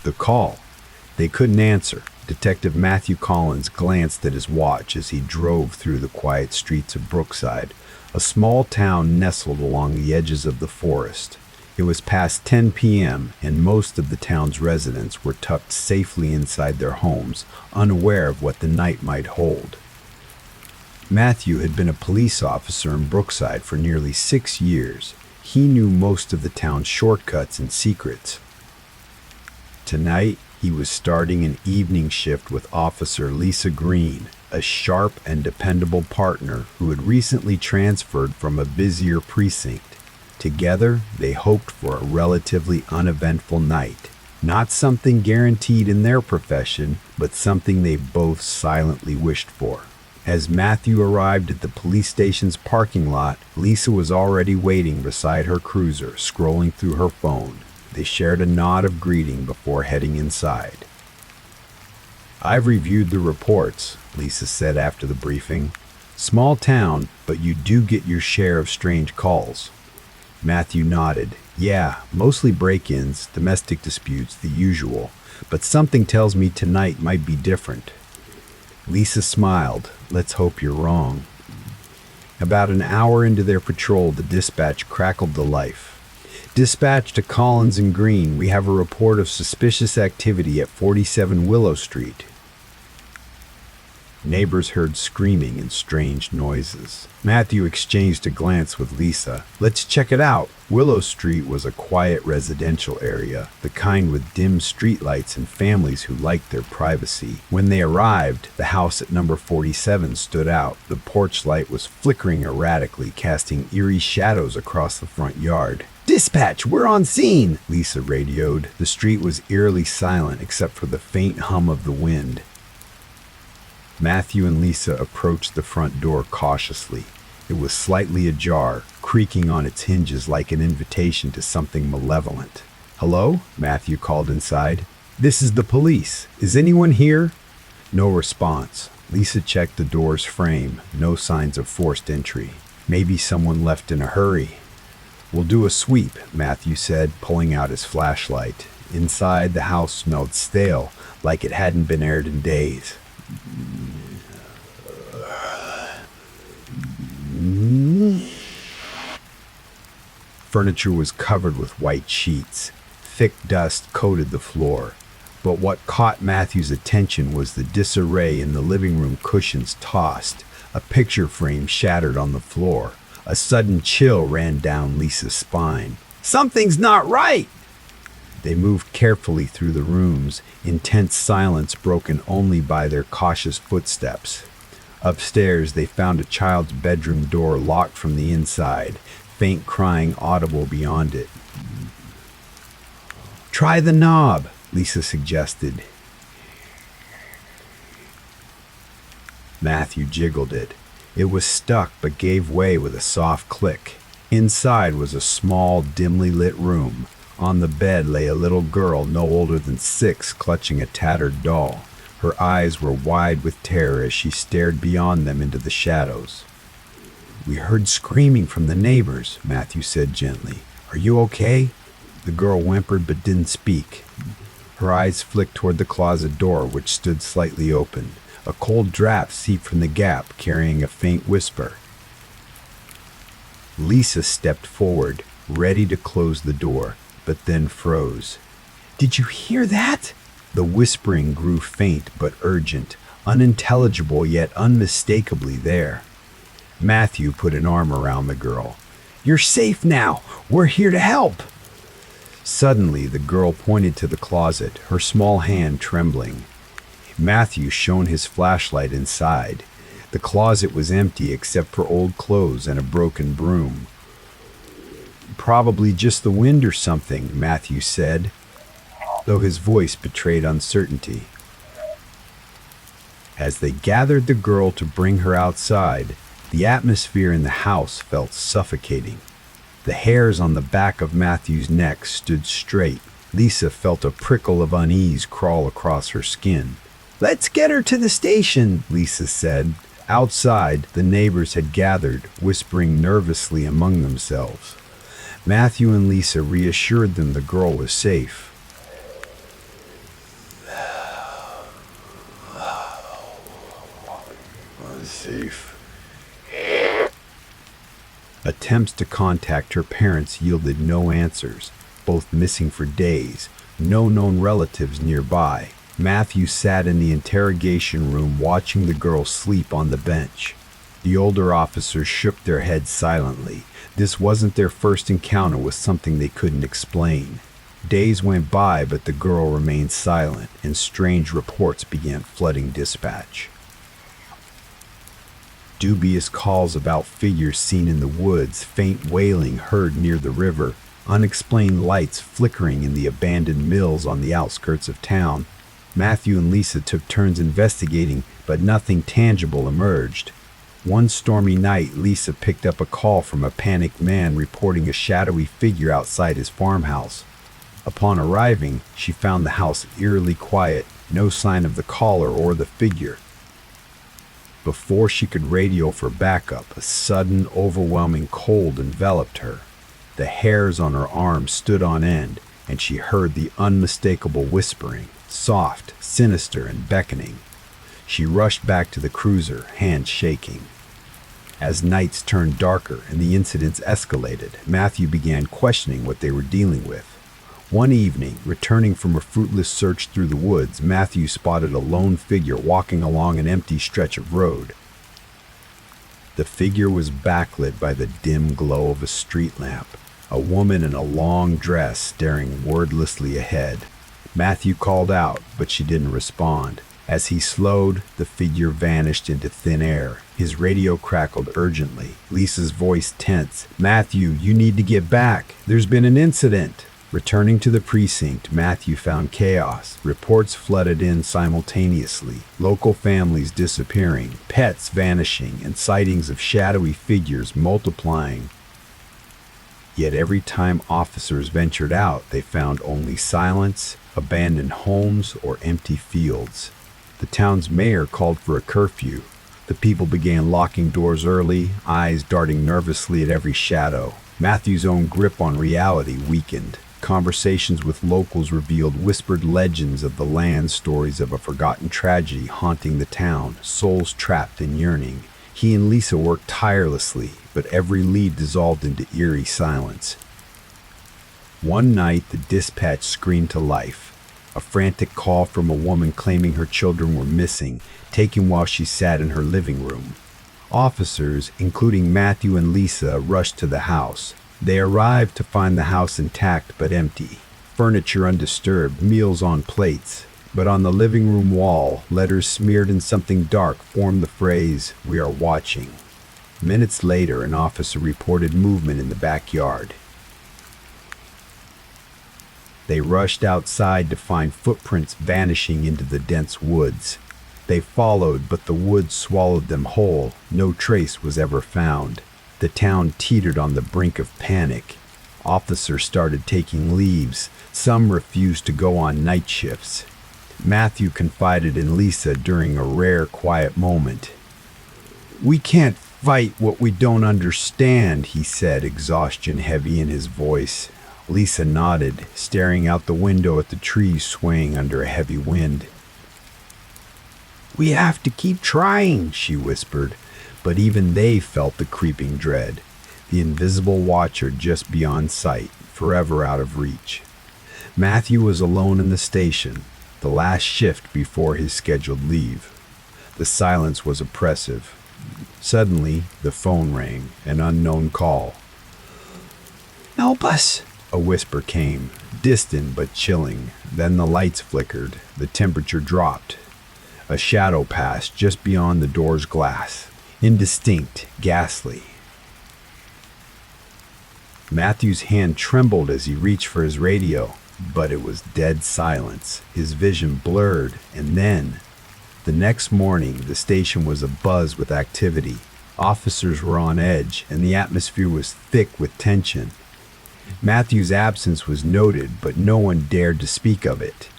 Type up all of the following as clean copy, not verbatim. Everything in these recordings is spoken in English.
the call. They couldn't answer. Detective Matthew Collins glanced at his watch as he drove through the quiet streets of Brookside, a small town nestled along the edges of the forest. It was past 10 p.m., and most of the town's residents were tucked safely inside their homes, unaware of what the night might hold. Matthew had been a police officer in Brookside for nearly 6 years. He knew most of the town's shortcuts and secrets. Tonight, he was starting an evening shift with Officer Lisa Green, a sharp and dependable partner who had recently transferred from a busier precinct. Together, they hoped for a relatively uneventful night. Not something guaranteed in their profession, but something they both silently wished for. As Matthew arrived at the police station's parking lot, Lisa was already waiting beside her cruiser, scrolling through her phone. They shared a nod of greeting before heading inside. "I've reviewed the reports," Lisa said after the briefing. "Small town, but you do get your share of strange calls." Matthew nodded. "Yeah, mostly break-ins, domestic disputes, the usual. But something tells me tonight might be different." Lisa smiled. "Let's hope you're wrong." About an hour into their patrol, the dispatch crackled to life. "Dispatch to Collins and Green. We have a report of suspicious activity at 47 Willow Street." Neighbors heard screaming and strange noises. Matthew exchanged a glance with Lisa. "Let's check it out." Willow Street was a quiet residential area, the kind with dim streetlights and families who liked their privacy. When they arrived, the house at number 47 stood out. The porch light was flickering erratically, casting eerie shadows across the front yard. "Dispatch, we're on scene," Lisa radioed. The street was eerily silent except for the faint hum of the wind. Matthew and Lisa approached the front door cautiously. It was slightly ajar, creaking on its hinges like an invitation to something malevolent. "Hello?" Matthew called inside. "This is the police. Is anyone here?" No response. Lisa checked the door's frame. No signs of forced entry. Maybe someone left in a hurry. "We'll do a sweep," Matthew said, pulling out his flashlight. Inside, the house smelled stale, like it hadn't been aired in days. Furniture was covered with white sheets. Thick dust coated the floor. But what caught Matthew's attention was the disarray in the living room cushions tossed, a picture frame shattered on the floor. A sudden chill ran down Lisa's spine. "Something's not right!" They moved carefully through the rooms, intense silence broken only by their cautious footsteps. Upstairs, they found a child's bedroom door locked from the inside, faint crying audible beyond it. "Try the knob," Lisa suggested. Matthew jiggled it. It was stuck but gave way with a soft click. Inside was a small, dimly lit room. On the bed lay a little girl no older than 6, clutching a tattered doll. Her eyes were wide with terror as she stared beyond them into the shadows. "We heard screaming from the neighbors," Matthew said gently. "Are you okay?" The girl whimpered but didn't speak. Her eyes flicked toward the closet door, which stood slightly open. A cold draft seeped from the gap, carrying a faint whisper. Lisa stepped forward, ready to close the door, but then froze. "Did you hear that?" The whispering grew faint but urgent, unintelligible yet unmistakably there. Matthew put an arm around the girl. "You're safe now. We're here to help." Suddenly, the girl pointed to the closet, her small hand trembling. Matthew shone his flashlight inside. The closet was empty except for old clothes and a broken broom. "Probably just the wind or something," Matthew said, though his voice betrayed uncertainty. As they gathered the girl to bring her outside, the atmosphere in the house felt suffocating. The hairs on the back of Matthew's neck stood straight. Lisa felt a prickle of unease crawl across her skin. "Let's get her to the station," Lisa said. Outside, the neighbors had gathered, whispering nervously among themselves. Matthew and Lisa reassured them the girl was safe. safe. Attempts to contact her parents yielded no answers, both missing for days, no known relatives nearby. Matthew sat in the interrogation room watching the girl sleep on the bench. The older officers shook their heads silently. This wasn't their first encounter with something they couldn't explain. Days went by, but the girl remained silent, and strange reports began flooding dispatch. Dubious calls about figures seen in the woods, faint wailing heard near the river, unexplained lights flickering in the abandoned mills on the outskirts of town. Matthew and Lisa took turns investigating, but nothing tangible emerged. One stormy night, Lisa picked up a call from a panicked man reporting a shadowy figure outside his farmhouse. Upon arriving, she found the house eerily quiet, no sign of the caller or the figure. Before she could radio for backup, a sudden, overwhelming cold enveloped her. The hairs on her arms stood on end, and she heard the unmistakable whispering, soft, sinister, and beckoning. She rushed back to the cruiser, hands shaking. As nights turned darker and the incidents escalated, Matthew began questioning what they were dealing with. One evening, returning from a fruitless search through the woods, Matthew spotted a lone figure walking along an empty stretch of road. The figure was backlit by the dim glow of a street lamp, a woman in a long dress staring wordlessly ahead. Matthew called out, but she didn't respond. As he slowed, the figure vanished into thin air. His radio crackled urgently, Lisa's voice tense. "Matthew, you need to get back. There's been an incident." Returning to the precinct, Matthew found chaos. Reports flooded in simultaneously, local families disappearing, pets vanishing, and sightings of shadowy figures multiplying. Yet every time officers ventured out, they found only silence, abandoned homes, or empty fields. The town's mayor called for a curfew. The people began locking doors early, eyes darting nervously at every shadow. Matthew's own grip on reality weakened. Conversations with locals revealed whispered legends of the land, stories of a forgotten tragedy haunting the town, souls trapped in yearning. He and Lisa worked tirelessly, but every lead dissolved into eerie silence. One night, the dispatch screamed to life. A frantic call from a woman claiming her children were missing, taken while she sat in her living room. Officers, including Matthew and Lisa, rushed to the house. They arrived to find the house intact but empty. Furniture undisturbed, meals on plates. But on the living room wall, letters smeared in something dark formed the phrase, "We are watching." Minutes later, an officer reported movement in the backyard. They rushed outside to find footprints vanishing into the dense woods. They followed, but the woods swallowed them whole. No trace was ever found. The town teetered on the brink of panic. Officers started taking leaves. Some refused to go on night shifts. Matthew confided in Lisa during a rare, quiet moment. "We can't fight what we don't understand," he said, exhaustion heavy in his voice. Lisa nodded, staring out the window at the trees swaying under a heavy wind. "We have to keep trying," she whispered. But even they felt the creeping dread, the invisible watcher just beyond sight, forever out of reach. Matthew was alone in the station, the last shift before his scheduled leave. The silence was oppressive. Suddenly, the phone rang, an unknown call. "Help us!" A whisper came, distant but chilling. Then the lights flickered, the temperature dropped. A shadow passed just beyond the door's glass. Indistinct, ghastly. Matthew's hand trembled as he reached for his radio, but it was dead silence. His vision blurred, and then, the next morning, the station was abuzz with activity. Officers were on edge, and the atmosphere was thick with tension. Matthew's absence was noted, but no one dared to speak of it.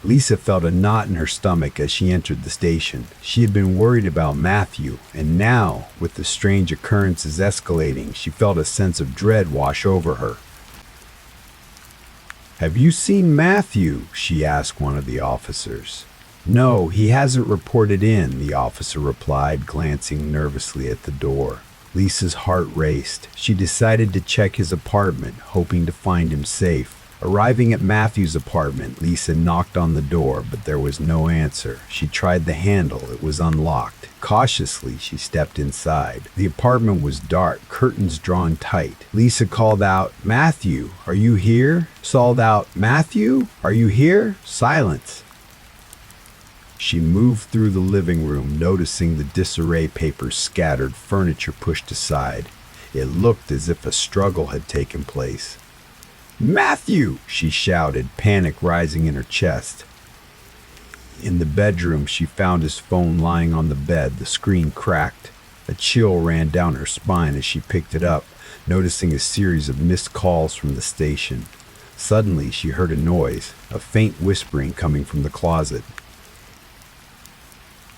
Lisa felt a knot in her stomach as she entered the station. She had been worried about Matthew, and now, with the strange occurrences escalating, she felt a sense of dread wash over her. "Have you seen Matthew?" she asked one of the officers. "No, he hasn't reported in," the officer replied, glancing nervously at the door. Lisa's heart raced. She decided to check his apartment, hoping to find him safe. Arriving at Matthew's apartment, Lisa knocked on the door, but there was no answer. She tried the handle. It was unlocked. Cautiously, she stepped inside. The apartment was dark, curtains drawn tight. Lisa called out, "Matthew, are you here?" Called out, "Matthew, are you here?" Silence. She moved through the living room, noticing the disarray, papers scattered, furniture pushed aside. It looked as if a struggle had taken place. "Matthew!" she shouted, panic rising in her chest. In the bedroom, she found his phone lying on the bed. The screen cracked. A chill ran down her spine as she picked it up, noticing a series of missed calls from the station. Suddenly, she heard a noise, a faint whispering coming from the closet.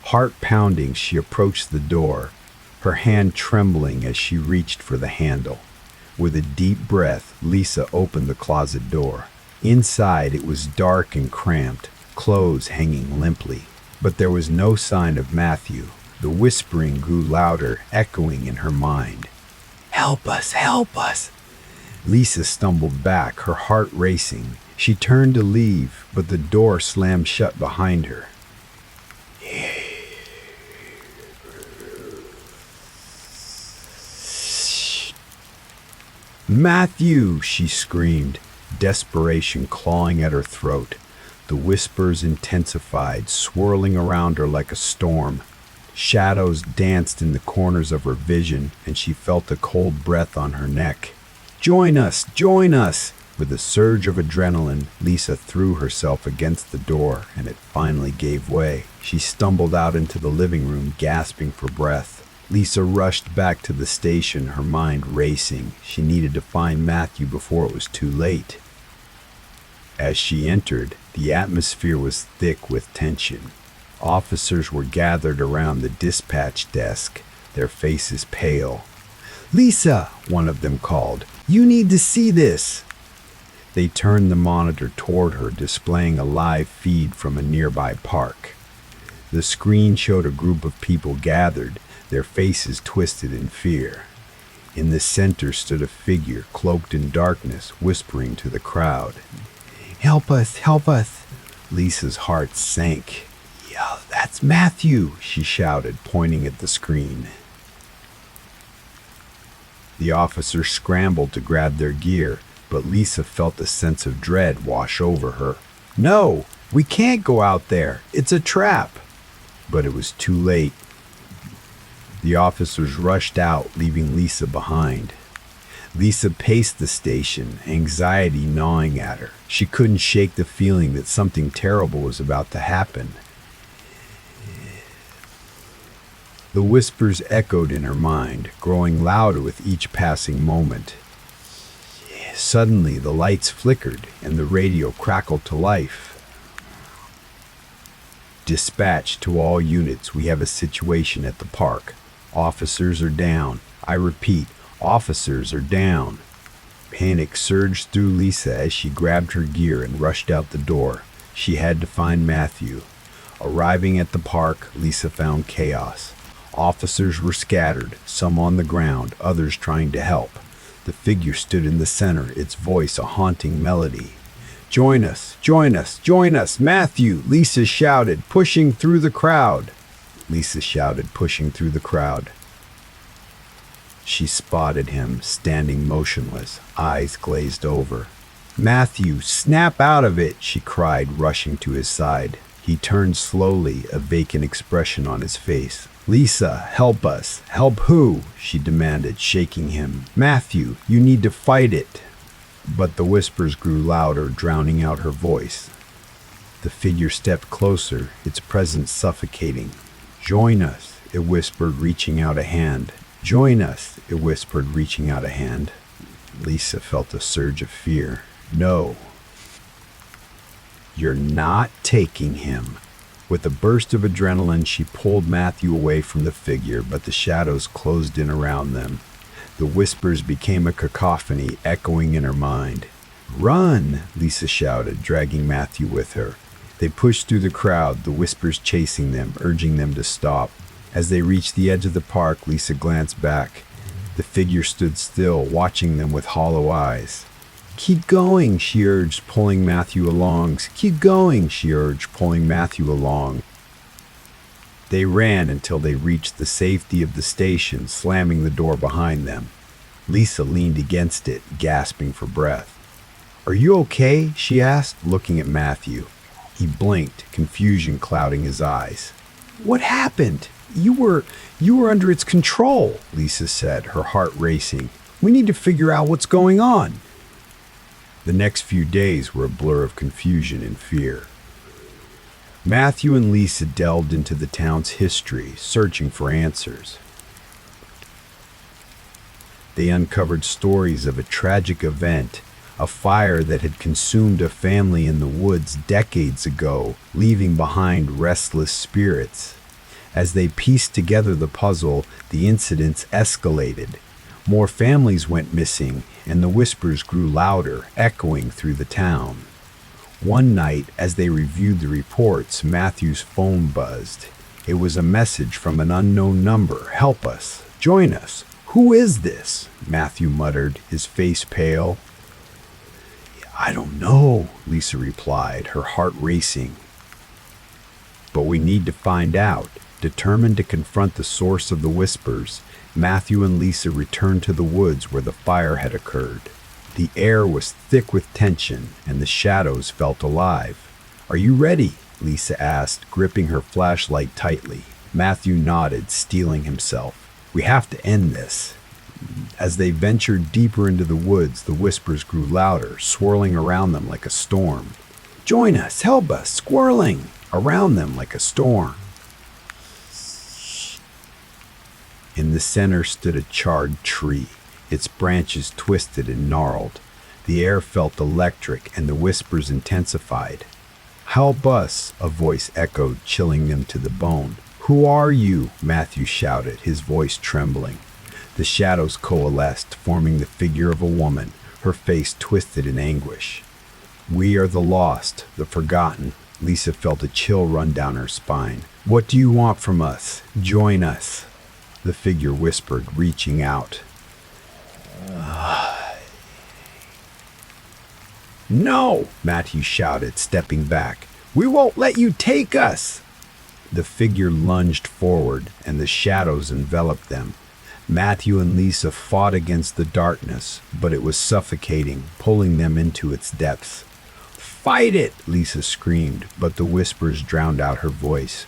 Heart pounding, she approached the door, her hand trembling as she reached for the handle. With a deep breath, Lisa opened the closet door. Inside, it was dark and cramped, clothes hanging limply. But there was no sign of Matthew. The whispering grew louder, echoing in her mind. "Help us! Help us!" Lisa stumbled back, her heart racing. She turned to leave, but the door slammed shut behind her. "Matthew!" she screamed, desperation clawing at her throat. The whispers intensified, swirling around her like a storm. Shadows danced in the corners of her vision, and she felt a cold breath on her neck. "Join us! Join us!" With a surge of adrenaline, Lisa threw herself against the door, and it finally gave way. She stumbled out into the living room, gasping for breath. Lisa rushed back to the station, her mind racing. She needed to find Matthew before it was too late. As she entered, the atmosphere was thick with tension. Officers were gathered around the dispatch desk, their faces pale. "Lisa," one of them called, "you need to see this." They turned the monitor toward her, displaying a live feed from a nearby park. The screen showed a group of people gathered, their faces twisted in fear. In the center stood a figure, cloaked in darkness, whispering to the crowd. "Help us! Help us!" Lisa's heart sank. "Yeah, that's Matthew!" she shouted, pointing at the screen. The officers scrambled to grab their gear, but Lisa felt a sense of dread wash over her. "No, we can't go out there. It's a trap." But it was too late. The officers rushed out, leaving Lisa behind. Lisa paced the station, anxiety gnawing at her. She couldn't shake the feeling that something terrible was about to happen. The whispers echoed in her mind, growing louder with each passing moment. Suddenly, the lights flickered and the radio crackled to life. "Dispatch to all units, we have a situation at the park. Officers are down. I repeat, officers are down." Panic surged through Lisa as she grabbed her gear and rushed out the door. She had to find Matthew. Arriving at the park, Lisa found chaos. Officers were scattered, some on the ground, others trying to help. The figure stood in the center, its voice a haunting melody. "Join us! Join us! Join us! Matthew!" Lisa shouted, pushing through the crowd. She spotted him, standing motionless, eyes glazed over. "Matthew, snap out of it!" she cried, rushing to his side. He turned slowly, a vacant expression on his face. "Lisa, help us." "Help who?" she demanded, shaking him. "Matthew, you need to fight it." But the whispers grew louder, drowning out her voice. The figure stepped closer, its presence suffocating. "Join us," it whispered, reaching out a hand. "Join us," it whispered, reaching out a hand. Lisa felt a surge of fear. "No. You're not taking him." With a burst of adrenaline, she pulled Matthew away from the figure, but the shadows closed in around them. The whispers became a cacophony, echoing in her mind. "Run!" Lisa shouted, dragging Matthew with her. They pushed through the crowd, the whispers chasing them, urging them to stop. As they reached the edge of the park, Lisa glanced back. The figure stood still, watching them with hollow eyes. "Keep going," she urged, pulling Matthew along. "Keep going," she urged, pulling Matthew along. They ran until they reached the safety of the station, slamming the door behind them. Lisa leaned against it, gasping for breath. "Are you okay?" she asked, looking at Matthew. He blinked, confusion clouding his eyes. "What happened? You were under its control," Lisa said, her heart racing. "We need to figure out what's going on." The next few days were a blur of confusion and fear. Matthew and Lisa delved into the town's history, searching for answers. They uncovered stories of a tragic event, a fire that had consumed a family in the woods decades ago, leaving behind restless spirits. As they pieced together the puzzle, the incidents escalated. More families went missing, and the whispers grew louder, echoing through the town. One night, as they reviewed the reports, Matthew's phone buzzed. It was a message from an unknown number. "Help us. Join us. Who is this?" Matthew muttered, his face pale. "I don't know," Lisa replied, her heart racing. "But we need to find out." Determined to confront the source of the whispers, Matthew and Lisa returned to the woods where the fire had occurred. The air was thick with tension, and the shadows felt alive. "Are you ready?" Lisa asked, gripping her flashlight tightly. Matthew nodded, steeling himself. "We have to end this." As they ventured deeper into the woods, the whispers grew louder, swirling around them like a storm. "Join us! Help us! Swirling!" around them like a storm. In the center stood a charred tree, its branches twisted and gnarled. The air felt electric, and the whispers intensified. "Help us!" a voice echoed, chilling them to the bone. "Who are you?" Matthew shouted, his voice trembling. The shadows coalesced, forming the figure of a woman, her face twisted in anguish. "We are the lost, the forgotten." Lisa felt a chill run down her spine. "What do you want from us? Join us." The figure whispered, reaching out. "No!" Matthew shouted, stepping back. "We won't let you take us!" The figure lunged forward, and the shadows enveloped them. Matthew and Lisa fought against the darkness, but it was suffocating, pulling them into its depths. "Fight it!" Lisa screamed, but the whispers drowned out her voice.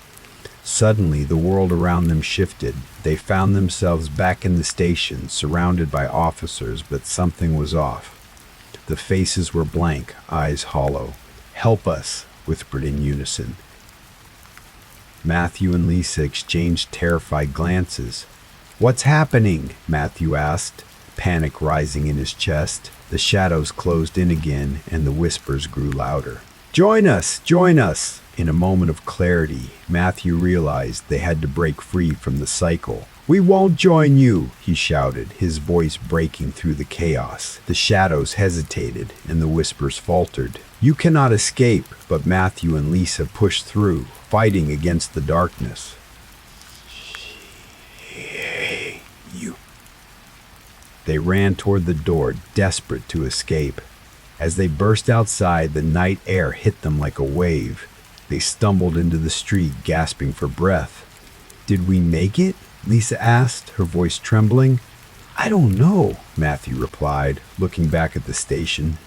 Suddenly, the world around them shifted. They found themselves back in the station, surrounded by officers, but something was off. The faces were blank, eyes hollow. "Help us," whispered in unison. Matthew and Lisa exchanged terrified glances. "What's happening?" Matthew asked, panic rising in his chest. The shadows closed in again, and the whispers grew louder. "Join us! Join us!" In a moment of clarity, Matthew realized they had to break free from the cycle. "We won't join you!" he shouted, his voice breaking through the chaos. The shadows hesitated, and the whispers faltered. "You cannot escape!" But Matthew and Lisa pushed through, fighting against the darkness. They ran toward the door, desperate to escape. As they burst outside, the night air hit them like a wave. They stumbled into the street, gasping for breath. "Did we make it?" Lisa asked, her voice trembling. "I don't know," Matthew replied, looking back at the station.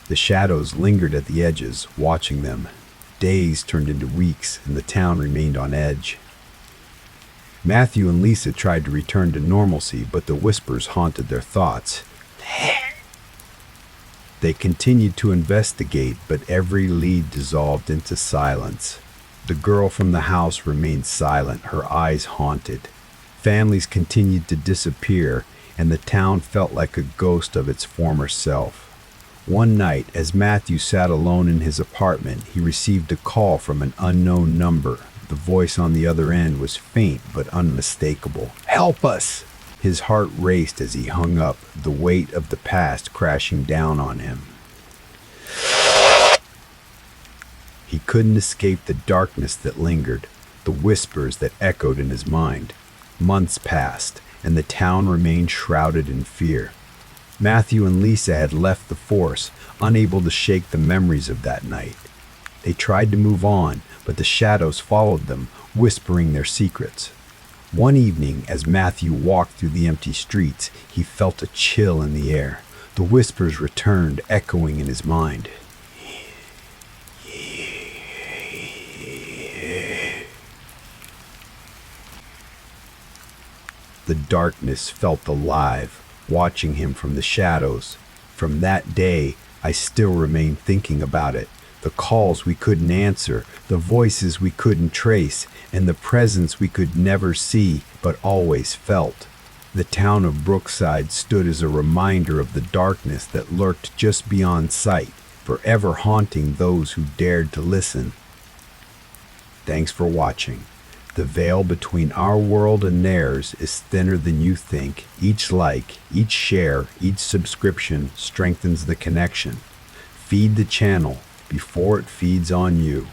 The shadows lingered at the edges, watching them. Days turned into weeks, and the town remained on edge. Matthew and Lisa tried to return to normalcy, but the whispers haunted their thoughts. They continued to investigate, but every lead dissolved into silence. The girl from the house remained silent, her eyes haunted. Families continued to disappear, and the town felt like a ghost of its former self. One night, as Matthew sat alone in his apartment, he received a call from an unknown number. The voice on the other end was faint but unmistakable. "Help us!" His heart raced as he hung up, the weight of the past crashing down on him. He He couldn't escape the darkness that lingered, the whispers that echoed in his mind. Months passed, and the town remained shrouded in fear. Matthew and Lisa had left the force, unable to shake the memories of that night. They tried to move on, but the shadows followed them, whispering their secrets. One evening, as Matthew walked through the empty streets, he felt a chill in the air. The whispers returned, echoing in his mind. The darkness felt alive, watching him from the shadows. From that day, I still remain thinking about it. The calls we couldn't answer, the voices we couldn't trace, and the presence we could never see but always felt. The town of Brookside stood as a reminder of the darkness that lurked just beyond sight, forever haunting those who dared to listen. Thanks for watching. The veil between our world and theirs is thinner than you think. Each like, each share, each subscription strengthens the connection. Feed the channel before it feeds on you.